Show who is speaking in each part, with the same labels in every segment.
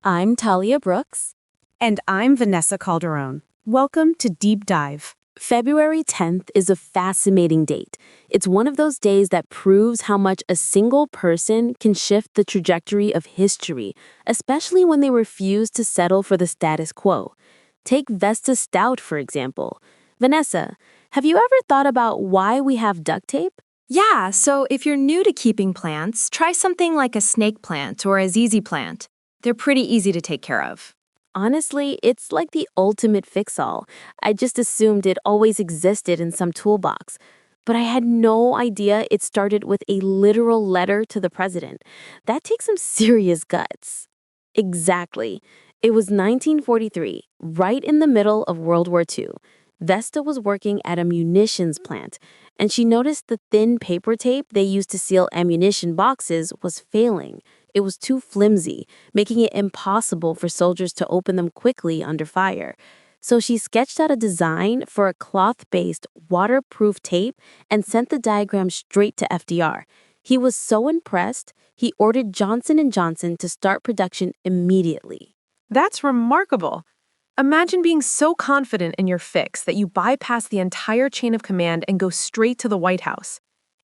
Speaker 1: I'm Talia Brooks.
Speaker 2: And I'm Vanessa Calderon. Welcome to Deep Dive.
Speaker 1: February 10th is a fascinating date. It's one of those days that proves how much a single person can shift the trajectory of history, especially when they refuse to settle for the status quo. Take Vesta Stoudt, for example. Vanessa, have you ever thought about why we have duct tape?
Speaker 3: Yeah, so if you're new to keeping plants, try something like a snake plant or a ZZ plant. They're pretty easy to take care of.
Speaker 1: Honestly, it's like the ultimate fix-all. I just assumed it always existed in some toolbox. But I had no idea it started with a literal letter to the president. That takes some serious guts. Exactly. It was 1943, right in the middle of World War II. Vesta was working at a munitions plant, and she noticed the thin paper tape they used to seal ammunition boxes was failing. It was too flimsy, making it impossible for soldiers to open them quickly under fire. So she sketched out a design for a cloth-based, waterproof tape and sent the diagram straight to FDR. He was so impressed, he ordered Johnson & Johnson to start production immediately.
Speaker 2: That's remarkable. Imagine being so confident in your fix that you bypass the entire chain of command and go straight to the White House.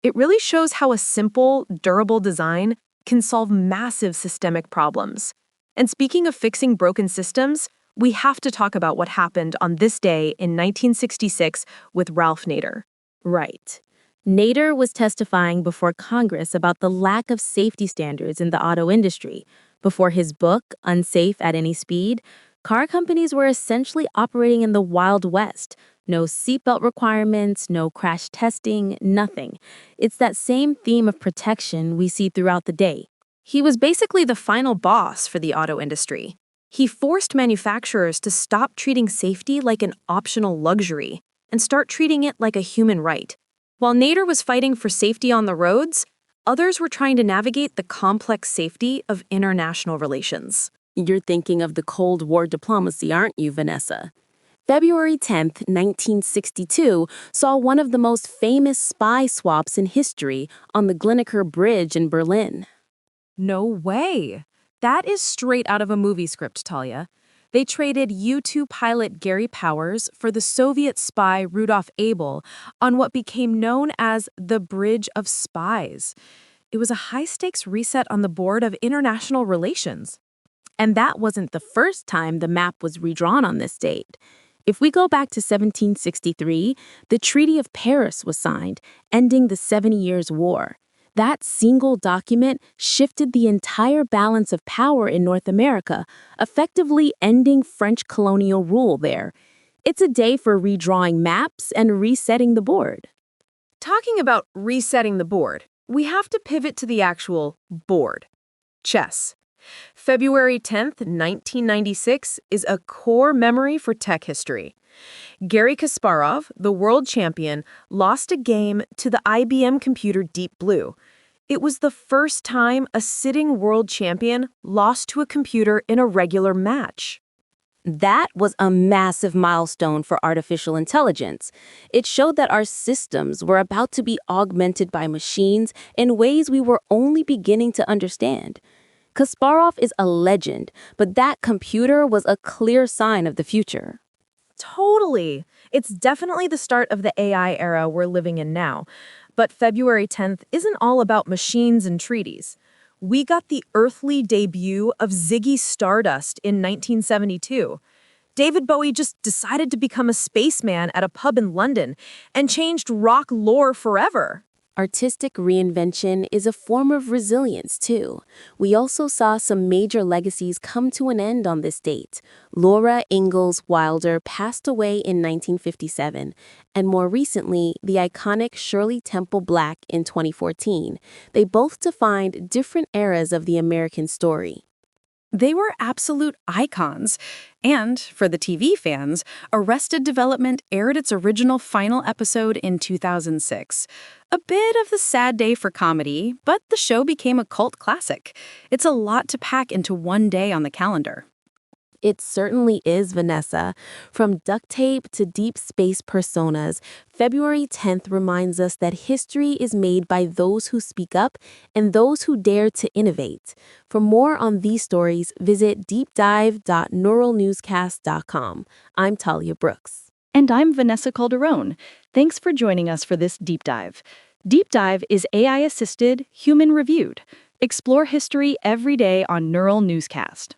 Speaker 2: It really shows how a simple, durable design can solve massive systemic problems. And speaking of fixing broken systems, we have to talk about what happened on this day in 1966 with Ralph Nader.
Speaker 1: Right. Nader was testifying before Congress about the lack of safety standards in the auto industry. Before his book, Unsafe at Any Speed, car companies were essentially operating in the Wild West. No seatbelt requirements, no crash testing, nothing. It's that same theme of protection we see throughout the day.
Speaker 2: He was basically the final boss for the auto industry. He forced manufacturers to stop treating safety like an optional luxury and start treating it like a human right. While Nader was fighting for safety on the roads, others were trying to navigate the complex safety of international relations.
Speaker 1: You're thinking of the Cold War diplomacy, aren't you, Vanessa? February 10th, 1962, saw one of the most famous spy swaps in history on the Glienicker Bridge in Berlin.
Speaker 2: No way! That is straight out of a movie script, Talia. They traded U-2 pilot Garry Powers for the Soviet spy Rudolf Abel on what became known as the Bridge of Spies. It was a high-stakes reset on the board of international relations.
Speaker 1: And that wasn't the first time the map was redrawn on this date. If we go back to 1763, the Treaty of Paris was signed, ending the 70 Years' War. That single document shifted the entire balance of power in North America, effectively ending French colonial rule there. It's a day for redrawing maps and resetting the board.
Speaker 2: Talking about resetting the board, we have to pivot to the actual board. Chess. February 10th, 1996 is a core memory for tech history. Garry Kasparov, the world champion, lost a game to the IBM computer Deep Blue. It was the first time a sitting world champion lost to a computer in a regular match.
Speaker 1: That was a massive milestone for artificial intelligence. It showed that our systems were about to be augmented by machines in ways we were only beginning to understand. Kasparov is a legend, but that computer was a clear sign of the future.
Speaker 2: Totally. It's definitely the start of the AI era we're living in now. But February 10th isn't all about machines and treaties. We got the earthly debut of Ziggy Stardust in 1972. David Bowie just decided to become a spaceman at a pub in London and changed rock lore forever.
Speaker 1: Artistic reinvention is a form of resilience, too. We also saw some major legacies come to an end on this date. Laura Ingalls Wilder passed away in 1957, and more recently, the iconic Shirley Temple Black in 2014. They both defined different eras of the American story.
Speaker 4: They were absolute icons. And, for the TV fans, Arrested Development aired its original final episode in 2006. A bit of a sad day for comedy, but the show became a cult classic. It's a lot to pack into one day on the calendar.
Speaker 1: It certainly is, Vanessa. From duct tape to deep space personas, February 10th reminds us that history is made by those who speak up and those who dare to innovate. For more on these stories, visit deepdive.neuralnewscast.com. I'm Talia Brooks.
Speaker 4: And I'm Vanessa Calderon. Thanks for joining us for this deep dive. Deep Dive is AI-assisted, human-reviewed. Explore history every day on Neural Newscast.